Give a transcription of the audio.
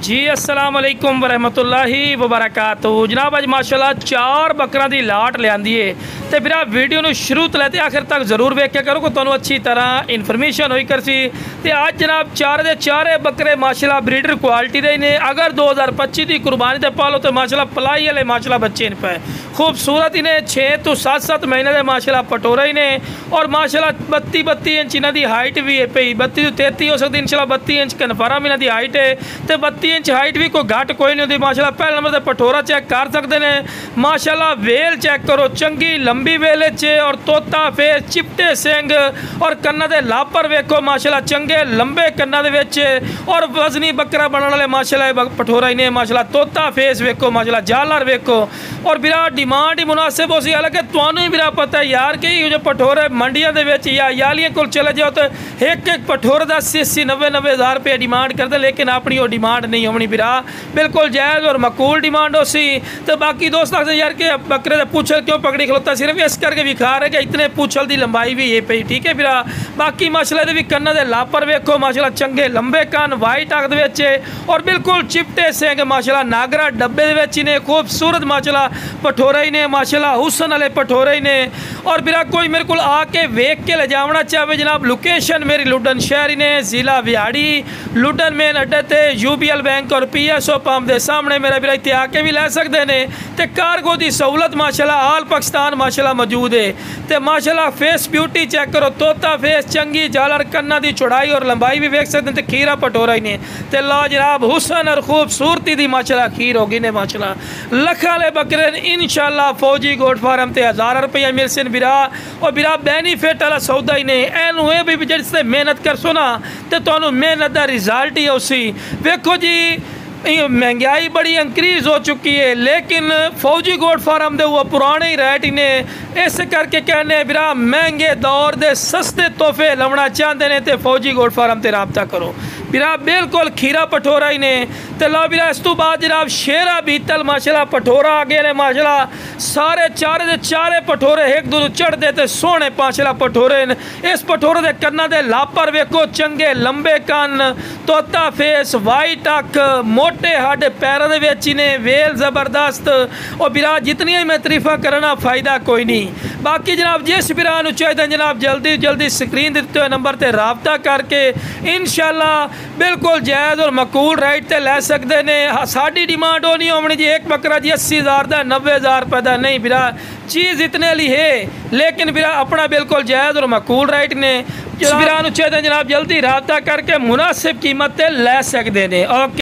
जी अस्सलाम वालेकुम वरहमतुल्लाहि वबरकातुहू। जनाब अज माशाल्लाह 4 बकरा की लाट लियांदी है तो फिर आप वीडियो में शुरू तो लैते आखिर तक जरूर वेख्या करो कि तुहानू अच्छी तरह इन्फॉर्मेशन होई करसी। तो अज जनाब 4 दे 4 बकरे माशाल्लाह ब्रीडर क्वालिटी दे ने। अगर 2025 की कुर्बानी ते पालो तो माशाल्लाह पलाई वाले माशाल्लाह बच्चे इन पे खूबसूरत इन्हें 6 तो 7 महीने के माशाल्लाह पटोरा ही ने और माशाल्लाह 32 इंच इन्हों की हाइट भी है पई 32 तो 33 हो सकती इंशाल्लाह 32 इंच कन्फर्म इन्हों की हाइट है तो 32 इंच हाइट भी कोई घट कोई नहीं होती माशाल्लाह। पहले नंबर पर पटोरा चेक कर सकते हैं माशाल्लाह। वेल चेक करो चंगी लंबी वेल चे और तोता फेस चिपटे सिंग और कन्ना दे लापर वेखो माशाल्लाह चंगे लंबे कन्ना दे विच और वजनी बकरा बनने वाले माशाल्लाह पटोरा ही ने माशाल्लाह। तोता फेस वेखो माशाल्लाह जालर वेखो और बिरा डिमांड ही मुनासिब हो सी। हालांकि तुहानू ही बिरा पता है यार कि जो पटोरे मंडिया दे विच या यालियां कोल चले जाओ तो एक पटोरे का 80-90 हज़ार रुपये डिमांड करते लेकिन अपनी वो डिमांड नहीं होनी बिरा बिल्कुल जायज़ और मकूल डिमांड हो सी। तो बाकी दोस्त आखते यार कि बकरे का पूछल क्यों पकड़ी खलोता सिर्फ इस करके विखा रहे कि इतने पूछल की लंबाई भी ये पई ठीक है बिरा। बाकी माशाल्लाह भी कन्ना दे लापर वेखो माशाल्लाह चंगे लंबे कन वाइट अग दे विच और बिल्कुल चिपटे सिंग माशाल्लाह नागरा डब्बे दे विच ने खूबसूरत माशाल्लाह पठोरे ही ने माशाल्लाह हुसन वाले पठोरे ही ने। और बिरा कोई मेरे को आके वेख के ले जाना चाहे जनाब लोकेशन मेरी लुडन शहर ही ने जिला विहाड़ी लुडन मेन अड्डे ते UBL बैंक और PSO पंप के सामने मेरा बिरा इत्थे आके भी लै सकते हैं। तो कारगो की सहूलत माशाल्लाह आल पाकिस्तान माशाल्लाह मौजूद है। तो माशाल्लाह फेस ब्यूटी चेक करो तोता फेस चंगी जालर कन्ना की चौड़ाई और लंबाई भी वेख सकते हैं। तो खीरा पटोरा ही ने तो ला जनाब हुसन और खूबसूरती की माशाल्लाह खीर होगी ने माशाल्लाह। लख वाले बकरे इंशाल्लाह फौजी गोट फार्म ते 1000 रुपया मिल सन बिरा और बिरा बेनीफिट वाला सौदा ही ने एनू भी जिससे मेहनत करसो ना तो तुहानू मेहनत का रिजल्ट ही उसी वेखो जी। महंगाई बड़ी इंक्रीज़ हो चुकी है लेकिन फौजी गोट फार्म दे वो पुराने ही रेट ही ने इस करके कहने बिरा महंगे दौर दे सस्ते तोहफे लवना चाहते हैं तो फौजी गोट फार्म ते रबता करो बिरा बिल्कुल खीरा पठोरा ही ने। तो लो बिरा इस तो बाद जनाब शेरा बीतल माशाल्लाह पठोरा आ गए ने माशाल्लाह सारे 4 दे 4 पठोरे एक दूर चढ़ते तो सोहने माशाल्लाह पठोरे ने। इस पठोरे के कन्ना दे लापर वेखो चंगे लंबे कन तोता फेस वाइट अख मोटे हड पैरों के विच ने वेल जबरदस्त और बिरा जितनी मैं तरीफा करना फायदा कोई नहीं। बाकी जनाब जिस बिरा चाहिए जनाब जल्दी जल्दी स्क्रीन दिते हुए नंबर पर रबता करके इंशाल्लाह बिल्कुल जायज़ और मकूल राइट ते लै सकते हैं। साड़ी डिमांड हो नहीं होनी जी एक बकरा जी 80,000 का 90,000 रुपये का नहीं बिरा चीज़ इतने ली है लेकिन बिरा अपना बिल्कुल जायज़ और मकूल राइट ने बिरा चाहिए जनाब जल्दी रबता करके मुनासिब कीमत ते लै सकते हैं। ओके।